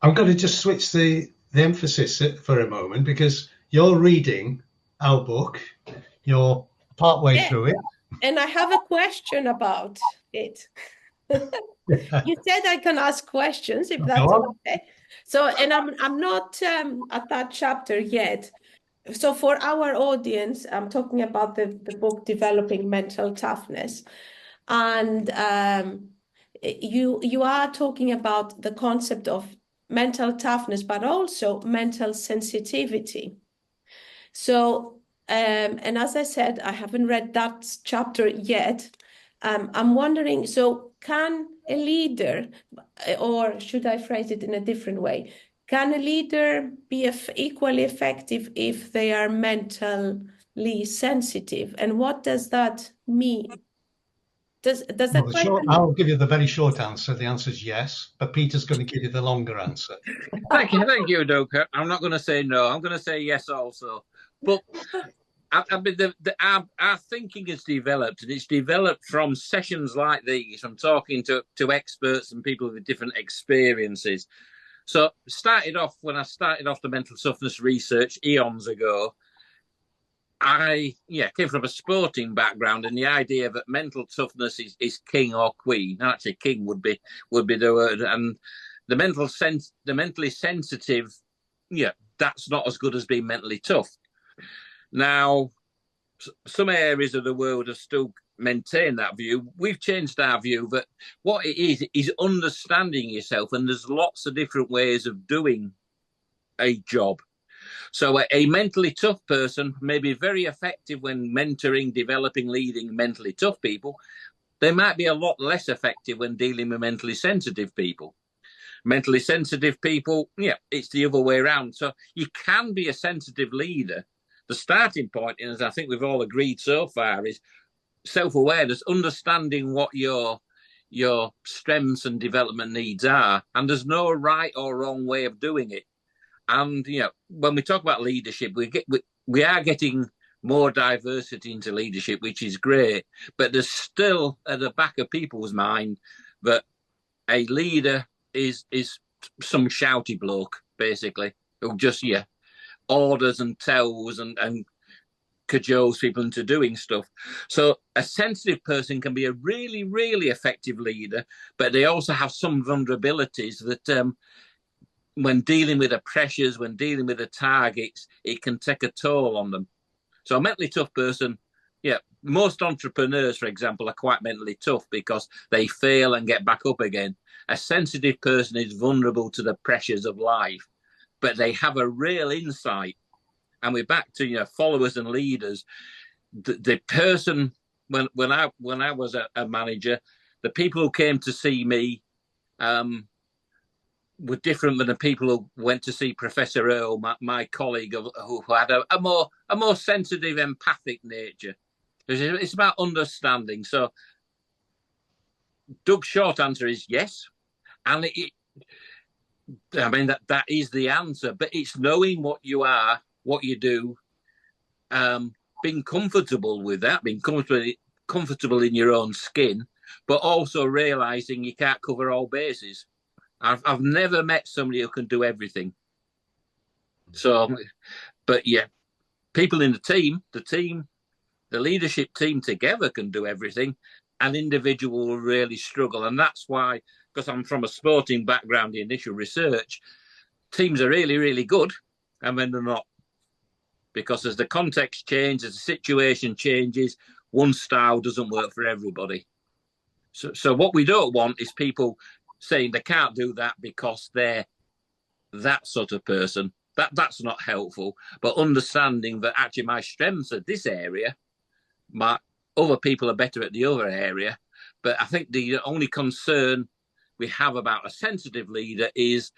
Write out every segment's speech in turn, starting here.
I'm going to just switch the emphasis for a moment because you're reading our book. You're partway Yeah, through it. and I have a question about it. You said I can ask questions if Go that's on. okay. So, and I'm not at that chapter yet. So for our audience, I'm talking about the book Developing Mental Toughness. And you are talking about the concept of mental toughness, but also mental sensitivity. So, and as I said, I haven't read that chapter yet. I'm wondering, so can a leader, or should I phrase it in a different way? Can a leader be equally effective if they are mentally sensitive? And what does that mean? Does Well, that question? I'll give you the very short answer. The answer is yes, but Peter's going to give you the longer answer. Thank you, Doug. I'm not going to say no. I'm going to say yes also. But I mean, our thinking has developed, and it's developed from sessions like these, from talking to experts and people with different experiences. So, when I started off the mental toughness research eons ago, I came from a sporting background, and the idea that mental toughness is king or queen. Actually, king would be the word, and the mentally sensitive, that's not as good as being mentally tough. Now, some areas of the world have still maintained that view. We've changed our view that what it is understanding yourself, and there's lots of different ways of doing a job. So a mentally tough person may be very effective when mentoring, developing, leading mentally tough people. They might be a lot less effective when dealing with mentally sensitive people. Mentally sensitive people, it's the other way around. So you can be a sensitive leader. The starting point, as I think we've all agreed so far, is self-awareness, understanding what your strengths and development needs are. And there's no right or wrong way of doing it. And when we talk about leadership, we are getting more diversity into leadership, which is great. But there's still at the back of people's mind that a leader is some shouty bloke, basically, who just orders and tells and cajoles people into doing stuff. So a sensitive person can be a really, really effective leader, but they also have some vulnerabilities that when dealing with the pressures, when dealing with the targets, it can take a toll on them. So a mentally tough person, most entrepreneurs, for example, are quite mentally tough because they fail and get back up again. A sensitive person is vulnerable to the pressures of life, but they have a real insight. And we're back to followers and leaders. The person when I was a manager, the people who came to see me were different than the people who went to see Professor Earl, my colleague, who had a more sensitive, empathic nature. It's about understanding. So, Doug's short answer is yes, and I mean that is the answer. But it's knowing what you are, what you do, being comfortable with that, being comfortable in your own skin, but also realizing you can't cover all bases. I've never met somebody who can do everything. So, but people in the leadership team together can do everything. An individual will really struggle. And that's why, because I'm from a sporting background, the initial research, teams are really, really good. And when they're not, because as the context changes, as the situation changes, one style doesn't work for everybody. So what we don't want is people saying they can't do that because they're that sort of person. That's not helpful. But understanding that actually my strengths are this area, my other people are better at the other area. But I think the only concern we have about a sensitive leader is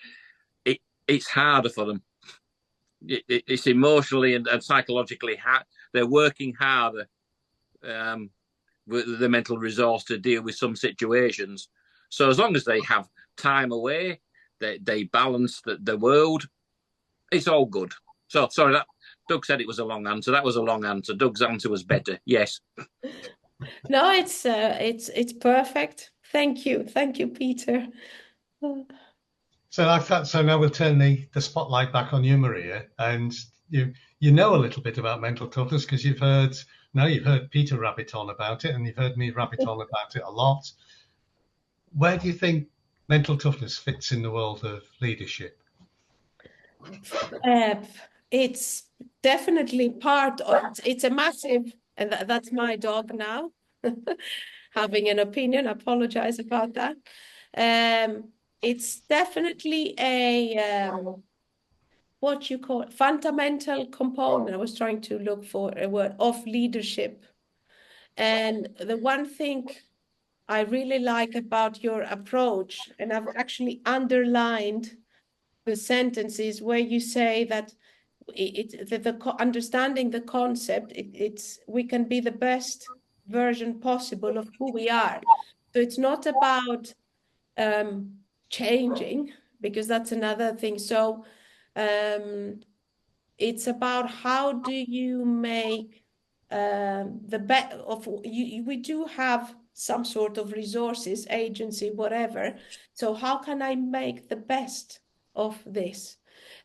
it's harder for them. It's emotionally and psychologically hard. They're working harder with the mental resource to deal with some situations. So as long as they have time away, they balance the world, it's all good. So sorry, that Doug said it was a long answer. That was a long answer. Doug's answer was better. Yes. No, it's perfect. Thank you, Peter. So now we'll turn the spotlight back on you, Maria, and you know a little bit about mental toughness because you've heard Peter rabbit on about it, and you've heard me rabbit on about it a lot. Where do you think mental toughness fits in the world of leadership? It's definitely part of, it's a massive, and that's my dog now, having an opinion. I apologize about that. It's definitely a, what you call fundamental component. I was trying to look for a word of leadership. And the one thing I really like about your approach, and I've actually underlined the sentences where you say that understanding the concept, we can be the best version possible of who we are. So it's not about changing, because that's another thing. So it's about how do you make the best of you. We do have some sort of resources, agency, whatever. So how can I make the best of this?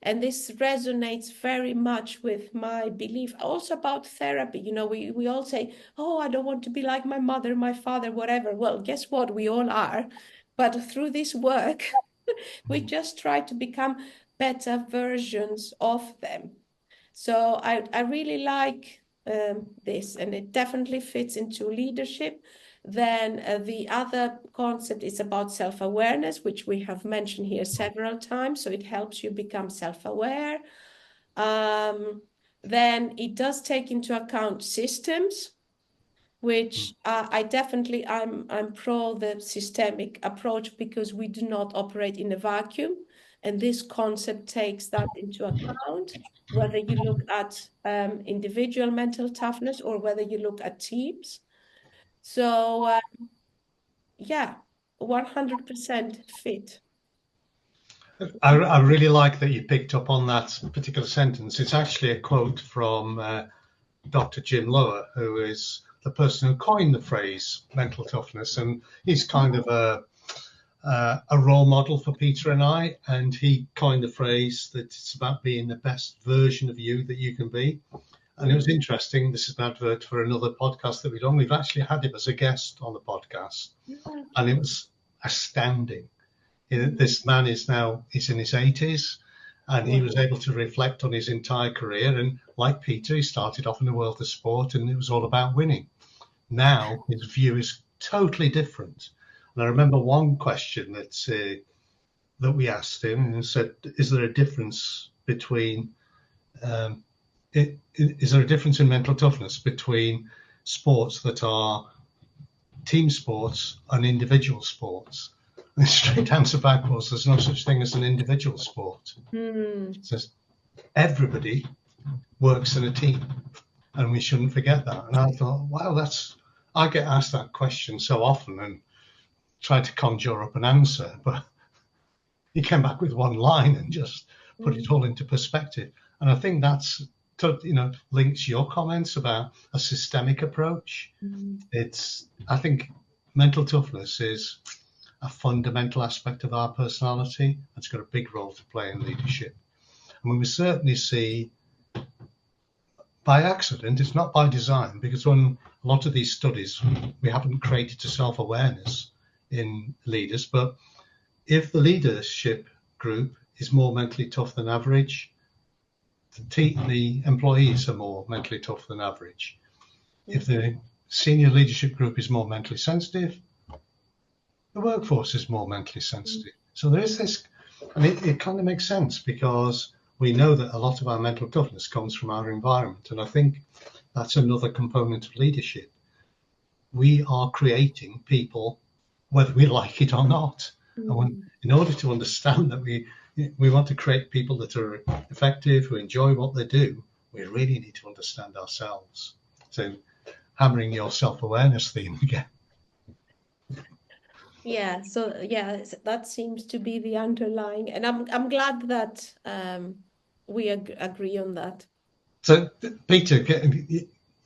And this resonates very much with my belief also about therapy. You know, we all say, oh, I don't want to be like my mother, my father, whatever. Well, guess what? We all are. But through this work, we just try to become better versions of them. So I really like this, and it definitely fits into leadership. Then the other concept is about self-awareness, which we have mentioned here several times. So it helps you become self-aware. Then it does take into account systems, which I'm pro the systemic approach, because we do not operate in a vacuum. And this concept takes that into account, whether you look at individual mental toughness or whether you look at teams. So, yeah, 100% fit. I really like that you picked up on that particular sentence. It's actually a quote from Dr. Jim Lower, who is the person who coined the phrase mental toughness. And he's kind of a role model for Peter and I. And he coined the phrase that it's about being the best version of you that you can be. And it was interesting. This is an advert for another podcast that we've done. We've actually had him as a guest on the podcast. And it was astounding. This man he's in his 80s, and he was able to reflect on his entire career. And like Peter, he started off in the world of sport, and it was all about winning. Now his view is totally different. And I remember one question that we asked him, and said, "Is there a difference between is there a difference in mental toughness between sports that are team sports and individual sports?" The straight answer back was, there's no such thing as an individual sport. It says everybody works in a team, and we shouldn't forget that. And I thought, wow, I get asked that question so often and try to conjure up an answer, but he came back with one line and just put it all into perspective. And I think that's, links your comments about a systemic approach. I think mental toughness is a fundamental aspect of our personality. It's got a big role to play in leadership. And we certainly see by accident, it's not by design, because when a lot of these studies, we haven't created a self-awareness in leaders, but if the leadership group is more mentally tough than average, the employees are more mentally tough than average. If the senior leadership group is more mentally sensitive, the workforce is more mentally sensitive. So there is this, and it kind of makes sense, because we know that a lot of our mental toughness comes from our environment. And I think that's another component of leadership. We are creating people, whether we like it or not. And in order to understand that we want to create people that are effective, who enjoy what they do, we really need to understand ourselves. So hammering your self-awareness theme again. Yeah, so that seems to be the underlying, and I'm glad that we agree on that. So, Peter,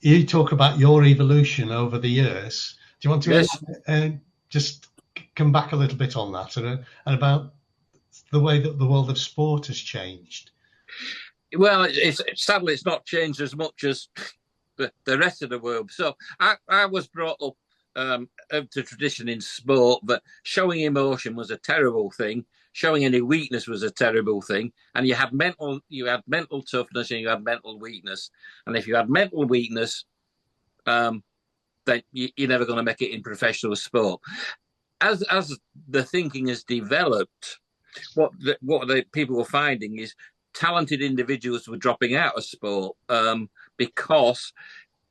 you talk about your evolution over the years. Do you want to just come back a little bit on that and about the way that the world of sport has changed? Well, sadly it's not changed as much as the rest of the world. So I was brought up to tradition in sport that showing emotion was a terrible thing. Showing any weakness was a terrible thing, and you had mental toughness and you had mental weakness. And if you had mental weakness, then you're never going to make it in professional sport. As the thinking has developed, what the people were finding is talented individuals were dropping out of sport because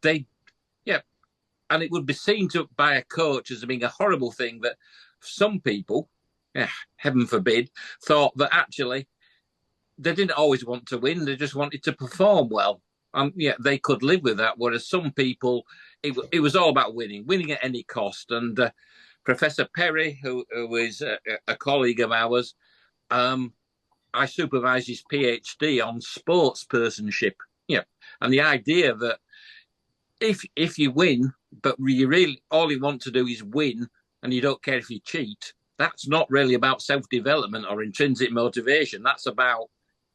they, and it would be seen by a coach as being a horrible thing that some people, heaven forbid, thought that actually they didn't always want to win, they just wanted to perform well. They could live with that, whereas some people, it was all about winning at any cost. And Professor Perry, who is a colleague of ours, I supervised his PhD on sports personship. And the idea that if you win, but you really all you want to do is win, and you don't care if you cheat, that's not really about self-development or intrinsic motivation. That's about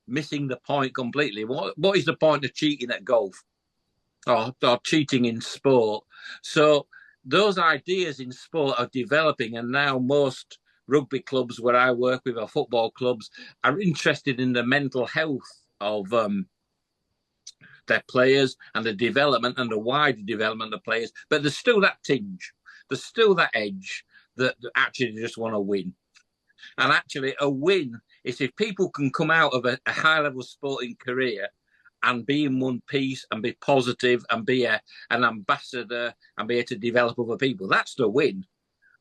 missing the point completely. What is the point of cheating at golf or cheating in sport? So those ideas in sport are developing, and now most rugby clubs where I work with, or football clubs, are interested in the mental health of their players and the development and the wider development of players. But there's still that tinge, there's still that edge that actually just want to win. And actually a win is if people can come out of a high-level sporting career and be in one piece and be positive and be an ambassador and be able to develop other people. That's the win.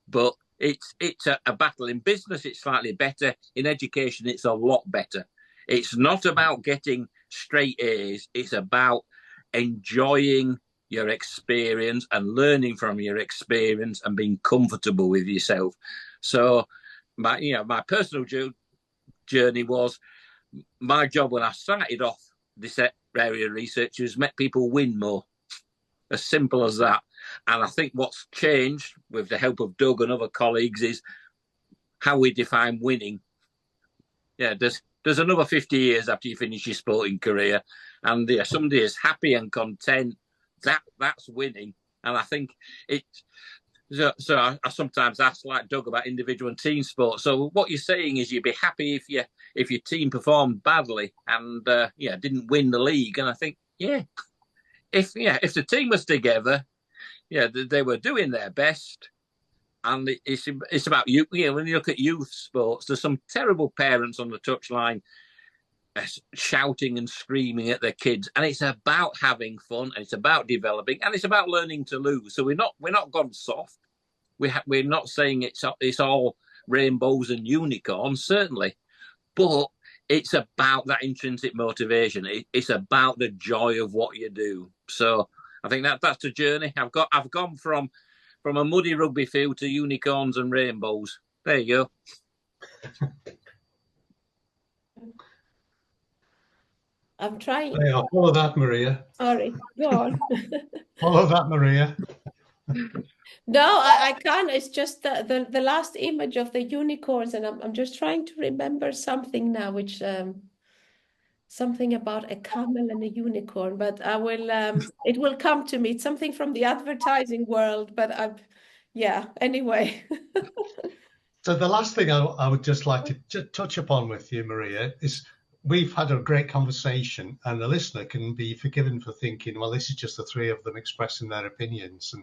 But it's a battle. In business, it's slightly better. In education, it's a lot better. It's not about getting straight A's. It's about enjoying your experience and learning from your experience and being comfortable with yourself. So my personal journey was, my job when I started off this area of research was make people win more. As simple as that. And I think what's changed with the help of Doug and other colleagues is how we define winning. There's another 50 years after you finish your sporting career, and somebody is happy and content. That's winning. And I think so I sometimes ask, like Doug, about individual and team sport. So what you're saying is you'd be happy if your team performed badly and didn't win the league. And I think if the team was together, they were doing their best. And it's about you. When you look at youth sports, there's some terrible parents on the touchline shouting and screaming at their kids, and it's about having fun, and it's about developing, and it's about learning to lose. So we're not gone soft. We're not saying it's all rainbows and unicorns, certainly, but it's about that intrinsic motivation. It's about the joy of what you do. So I think that's the journey. I've gone from a muddy rugby field to unicorns and rainbows. There you go. I'm trying. Yeah, follow that, Maria. Sorry, go on. Follow that, Maria. No, I can't. It's just the last image of the unicorns, and I'm just trying to remember something now, which something about a camel and a unicorn. But I will. It will come to me. It's something from the advertising world. But anyway. So the last thing I would just like to touch upon with you, Maria, is we've had a great conversation, and the listener can be forgiven for thinking, well, this is just the three of them expressing their opinions and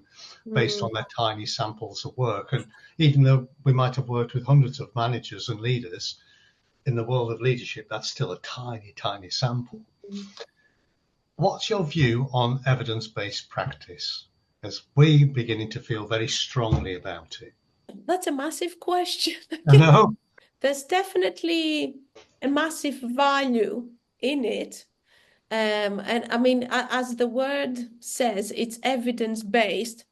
based on their tiny samples of work. And even though we might have worked with hundreds of managers and leaders in the world of leadership, that's still a tiny, tiny sample. What's your view on evidence-based practice, as we're beginning to feel very strongly about it? That's a massive question. I know. There's definitely a massive value in it. And I mean, as the word says, it's evidence-based.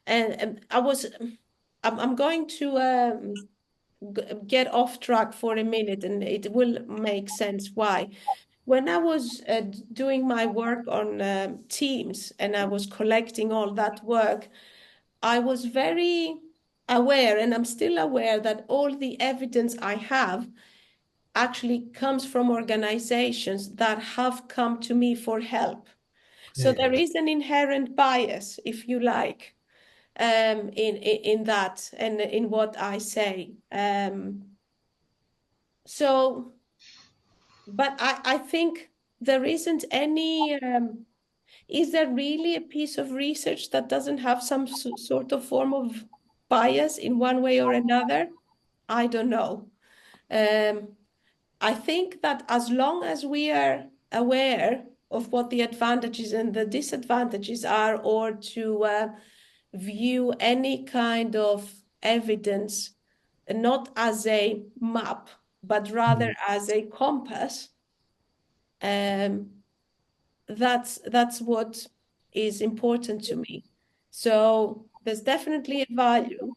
And I'm going to get off track for a minute, and it will make sense why. When I was doing my work on teams and I was collecting all that work, I was very aware, and I'm still aware, that all the evidence I have actually comes from organizations that have come to me for help. So there is an inherent bias, if you like, in that and in what I say. But I think there isn't any. Is there really a piece of research that doesn't have some sort of form of bias in one way or another? I don't know. I think that as long as we are aware of what the advantages and the disadvantages are, or to view any kind of evidence not as a map, but rather as a compass, that's what is important to me. So there's definitely a value,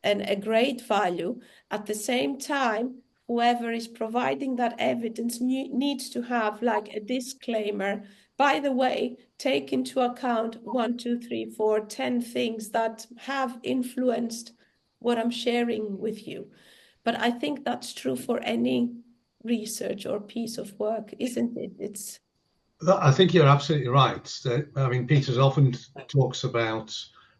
and a great value. At the same time, whoever is providing that evidence needs to have like a disclaimer. By the way, take into account 1, 2, 3, 4, 10 things that have influenced what I'm sharing with you. But I think that's true for any research or piece of work, isn't it? I think you're absolutely right. I mean, Peters often talks about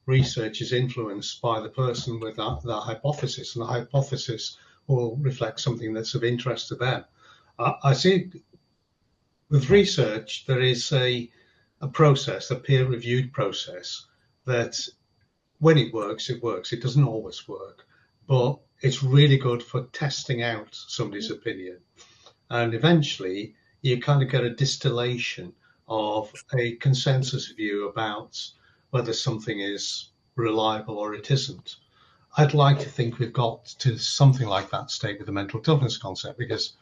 research is influenced by the person with that hypothesis, and the hypothesis will reflect something that's of interest to them. I see with research, there is a process, a peer-reviewed process, that when it works, it works. It doesn't always work, but it's really good for testing out somebody's opinion. And eventually, you kind of get a distillation of a consensus view about whether something is reliable or it isn't. I'd like to think we've got to something like that state with the mental toughness concept, because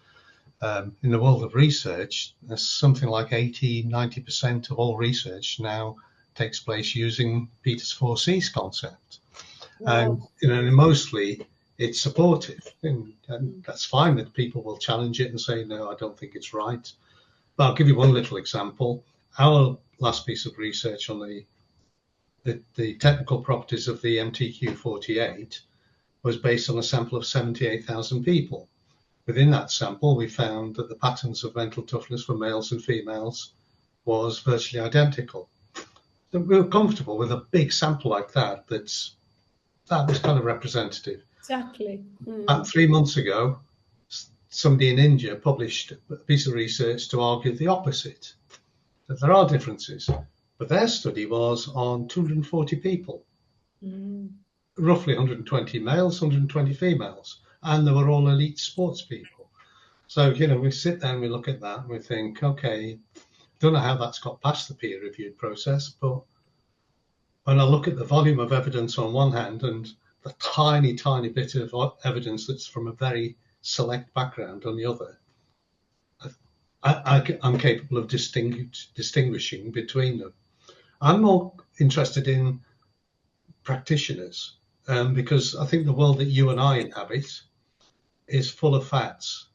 in the world of research, there's something like 80-90% of all research now takes place using Peters 4C's concept. Wow. And mostly it's supportive, and that's fine that people will challenge it and say, no, I don't think it's right. But I'll give you one little example. Our last piece of research on the technical properties of the MTQ-48 was based on a sample of 78,000 people. Within that sample, we found that the patterns of mental toughness for males and females was virtually identical. So we were comfortable with a big sample like that. That was kind of representative. Exactly. About 3 months ago, somebody in India published a piece of research to argue the opposite, that there are differences. But their study was on 240 people, roughly 120 males, 120 females, and they were all elite sports people. So, we sit there and we look at that and we think, okay, don't know how that's got past the peer-reviewed process, but when I look at the volume of evidence on one hand and the tiny, tiny bit of evidence that's from a very select background on the other, I'm capable of distinguishing between them. I'm more interested in practitioners because I think the world that you and I inhabit is full of fads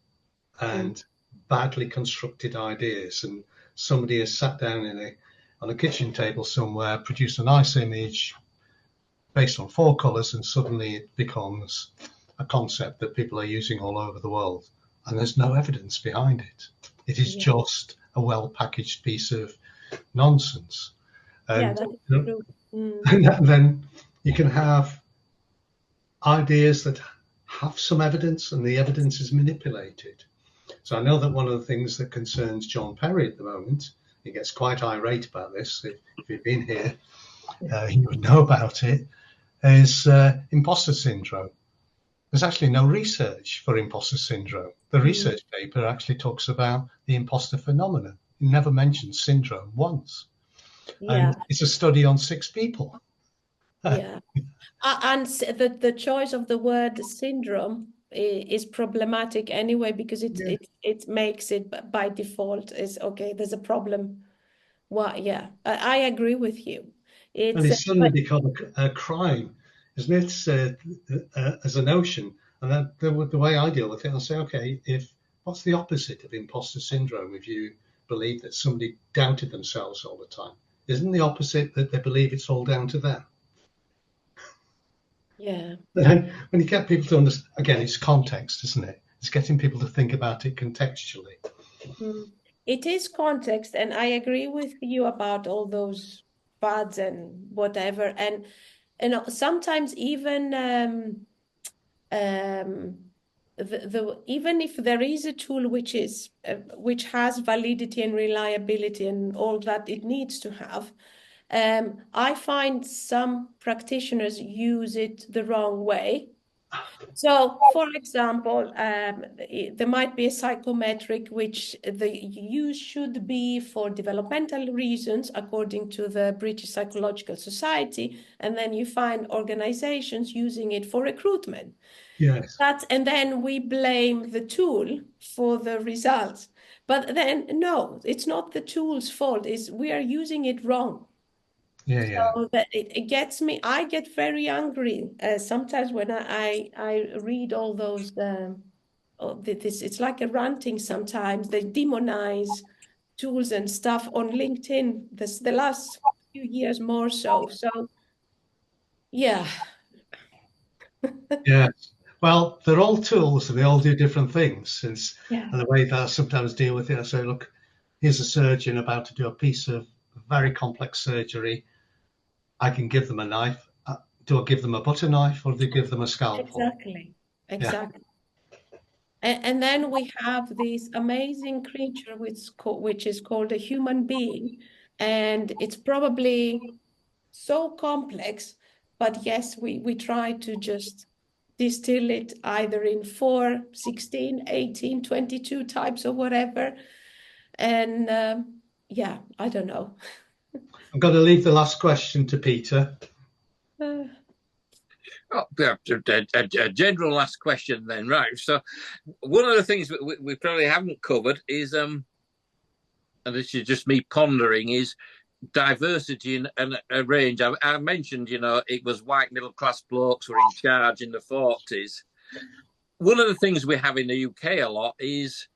and badly constructed ideas, and somebody has sat down on a kitchen table somewhere, produced a nice image based on 4 colours, and suddenly it becomes a concept that people are using all over the world, and there's no evidence behind it. It is just a well-packaged piece of nonsense. And, that's true. And then you can have ideas that have some evidence, and the evidence is manipulated. So I know that one of the things that concerns John Perry at the moment, he gets quite irate about this. If you've been here, you would know about it, is imposter syndrome. There's actually no research for imposter syndrome. The research paper actually talks about the imposter phenomenon. It never mentions syndrome once. And it's a study on 6 people. And the choice of the word syndrome is problematic anyway, because it makes it by default is okay, there's a problem. Well, I agree with you. It's suddenly become a crime, isn't it, as a notion? And the way I deal with it, I'll say, okay, what's the opposite of imposter syndrome if you believe that somebody doubted themselves all the time? Isn't the opposite that they believe it's all down to them? Yeah. When you get people to understand, again, it's context, isn't it? It's getting people to think about it contextually. It is context, and I agree with you about all those fads and whatever. And sometimes even even if there is a tool which is which has validity and reliability and all that it needs to have, I find some practitioners use it the wrong way. So, for example, there might be a psychometric which the use should be for developmental reasons, according to the British Psychological Society, and then you find organizations using it for recruitment. Yes. And then we blame the tool for the results. But then, no, it's not the tool's fault. We are using it wrong. So that it gets me, I get very angry sometimes when I read all those, it's like a ranting sometimes. They demonize tools and stuff on LinkedIn the last few years more so. So, yeah. Yes. Well, they're all tools and they all do different things. And the way that I sometimes deal with it, I say, look, here's a surgeon about to do a piece of very complex surgery. I can give them a knife. Do I give them a butter knife or do I give them a scalpel? Exactly. Yeah. And then we have this amazing creature which is called a human being. And it's probably so complex, but yes, we try to just distill it either in 4, 16, 18, 22 types or whatever. And yeah, I don't know. I'm going to leave the last question to Peter. A general last question then, right? So one of the things we probably haven't covered is, and this is just me pondering, is diversity and a range. I mentioned, it was white middle-class blokes were in charge in the 40s. One of the things we have in the UK a lot is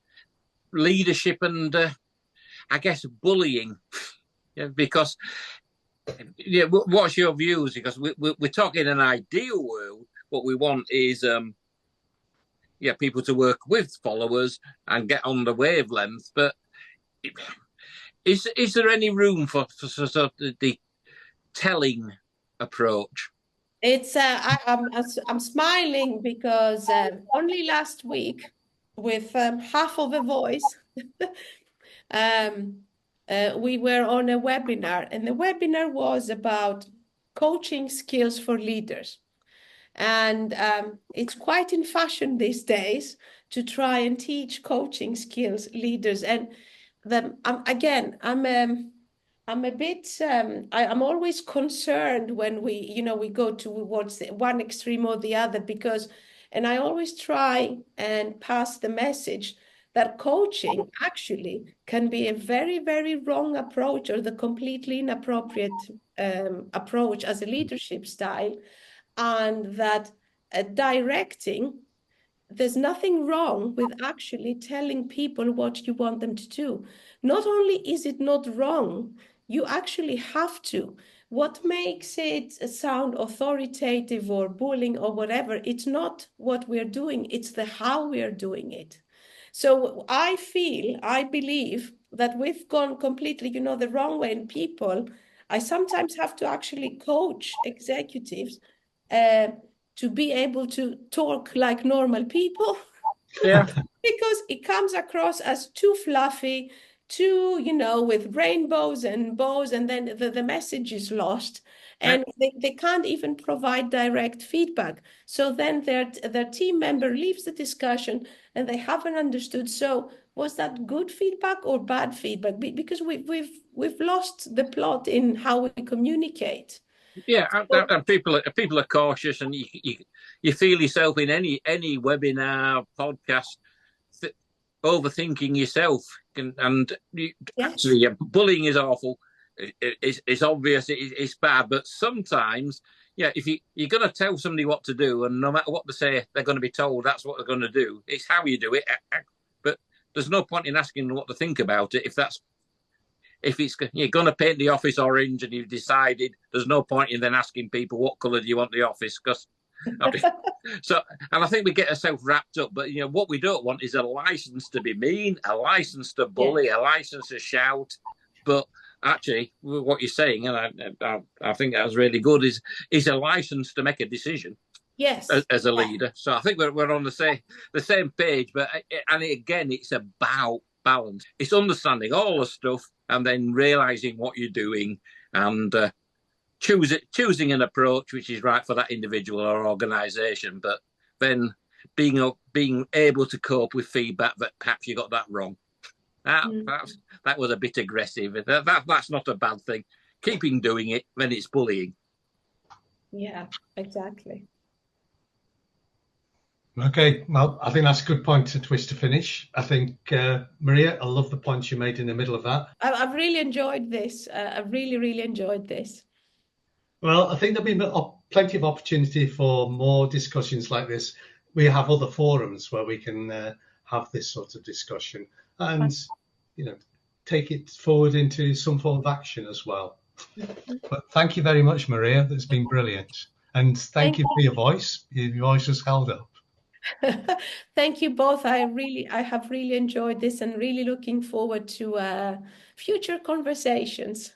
leadership and, I guess, bullying. Because, what's your views? Because we're talking an ideal world. What we want is, people to work with followers and get on the wavelength. But is there any room for sort of the telling approach? It's I'm smiling because only last week, with half of a voice, we were on a webinar, and the webinar was about coaching skills for leaders. And it's quite in fashion these days to try and teach coaching skills leaders. And I'm a bit, I'm always concerned when we go towards one extreme or the other, and I always try and pass the message that coaching actually can be a very, very wrong approach, or the completely inappropriate approach as a leadership style, and that directing, there's nothing wrong with actually telling people what you want them to do. Not only is it not wrong, you actually have to. What makes it sound authoritative or bullying or whatever, it's not what we're doing, it's the how we are doing it. So I believe that we've gone completely, the wrong way. And people, I sometimes have to actually coach executives to be able to talk like normal people. Yeah. Because it comes across as too fluffy, too, with rainbows and bows, and then the message is lost. And they can't even provide direct feedback. So then their team member leaves the discussion and they haven't understood. So was that good feedback or bad feedback? Because we've lost the plot in how we communicate. Yeah, and people are cautious, and you feel yourself in any webinar, podcast, overthinking yourself, and actually, bullying is awful. It's obvious, it's bad, but sometimes, if you're going to tell somebody what to do, and no matter what they say, they're going to be told that's what they're going to do. It's how you do it, but there's no point in asking them what to think about it if you're going to paint the office orange and you've decided, there's no point in then asking people what colour do you want the office, because So, and I think we get ourselves wrapped up. But what we don't want is a license to be mean, a license to bully, a license to shout. But actually, what you're saying, and I think that was really good, is a license to make a decision. Yes, as a leader. So I think we're on the same page. But again, it's about balance. It's understanding all the stuff and then realizing what you're doing and choosing an approach which is right for that individual or organization. But then being able to cope with feedback that perhaps you got that wrong. That was a bit aggressive. That's not a bad thing. Keeping doing it when it's bullying. Yeah, exactly. Okay, well, I think that's a good point to twist to finish. I think, Maria, I love the points you made in the middle of that. I've really enjoyed this. I've really, really enjoyed this. Well, I think there'll be plenty of opportunity for more discussions like this. We have other forums where we can have this sort of discussion and, take it forward into some form of action as well. But thank you very much, Maria. That's been brilliant. And thank you for your voice. Your voice has held up. Thank you both. I have really enjoyed this and really looking forward to future conversations.